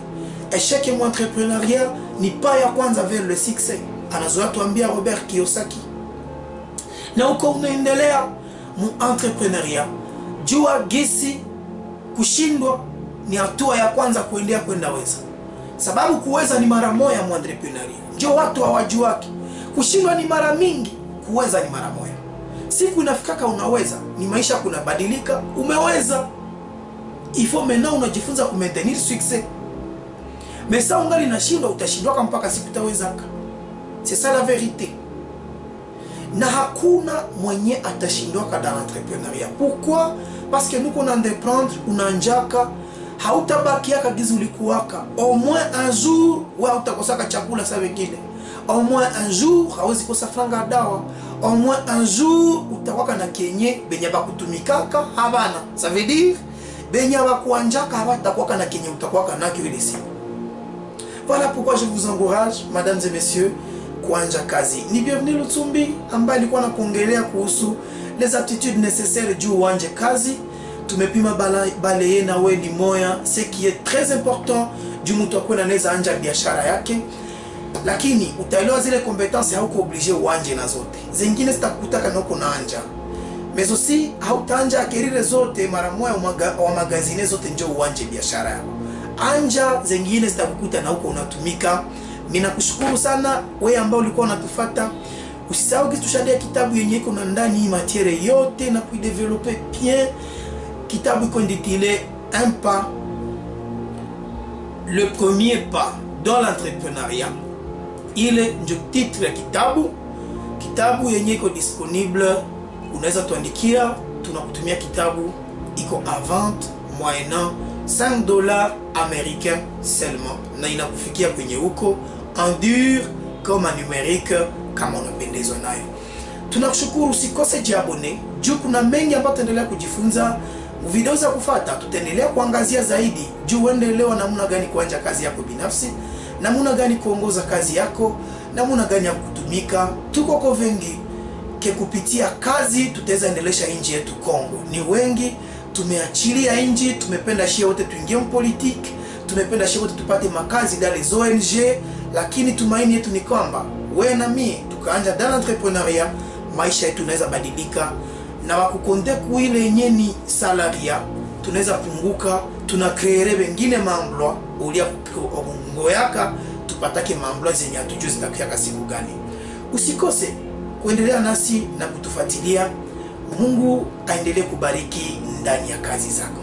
échec ya entrepreneuriat ni pas ya kwanza vers le succès. Anazoea tuambia Robert Kiyosaki. Na uko unaendelea mu entrepreneuriat, jua gisi kushindwa ni hatua ya kwanza kuendea kwenda weza. Sababu kuweza ni mara moja mu entrepreneuriat. Ndio watu hawajuaki. Kushindwa ni mara mingi, kuweza ni mara moja. Siku inafikaka unaweza, ni maisha kunabadilika, umeweza. Il faut maintenant unajifunza ku maintenir succès. Mais ça ungali nashindwa, utashindwa mpaka siku utawezaka. C'est ça la vérité. Na hakuna mwenye atashindwaka dans l'entrepreneuriat. Pourquoi? Parce que nous qu'on entreprendre, unanjaka, hautabakiaka gizu ulikuwaka. Au moins un jour, wa utakosaka chakula sa wengine. Au moins un jour, hawezi kosa franga dawa. Au moins un jour, utawaka na kenye benye bakutumikaka habana. Ça veut dire benye bakuanjaka hawatakwaka na kenye utakwaka nakyo ile siku. Voilà pourquoi je vous encourage, mesdames et messieurs, kuanja kazi. Ni Bienvenue Lutsumbi ambaye alikuwa anakuongelea kuhusu les aptitudes nécessaires juu uanje kazi. Tumepima balaye na we limoya, ce qui est très important juu mtu akuna anaweza anja biashara yake. Lakini utaelewa zile compétences hauko obligé uanje na zote. Zingine zitakutaka na uko naanja. Mais aussi hautaanja kerire zote mara moja wa magazine zote ndio uanje biashara yako. Anja zingine zitakukuta na uko unatumika. Mina kushukuru sana wewe ambao ulikuwa unatufuata. Usisahau kitushadia kitabu yenye iko na ndani hii matière yote na kuideveloper bien. Kitabu iko intitulé Un pas, le premier pas dans l'entrepreneuriat. Ile ndio titre ya kitabu. Kitabu yenye iko disponible, unaweza tuandikia, tunakutumia kitabu iko à vente moyennant $5 américains seulement. Na inakufikia kwenye huko en dur comme en numérique kama unapendezwa nayo. Tunakushukuru, usikose jiabone. Juu kuna mengi ambayo tutaendelea kujifunza. Video za kufuata tutaendelea kuangazia zaidi juu uendeleo namna gani kuanja kazi yako binafsi, namna gani kuongoza kazi yako, namna gani ya kutumika. Tuko kwa wengi ke kupitia kazi tutaweza endelesha nchi yetu Kongo. Ni wengi tumeachilia nchi, tumependa shia wote tuingie mpolitiki, tumependa shia wote tupate makazi dans les ONG, lakini tumaini yetu ni kwamba wewe na mimi tukaanja dans l'entrepreneuriat, maisha yetu tunaweza badilika. Na wakukonde kuile yenye ni salaria, tunaweza punguka, tunakreere wengine maemploi, ulia ngoyaka, tupatake maemploi zenye hatujui zitakuwa siku gani. Usikose kuendelea nasi na kutufuatilia. Mungu aendelee kubariki ndani ya kazi zako.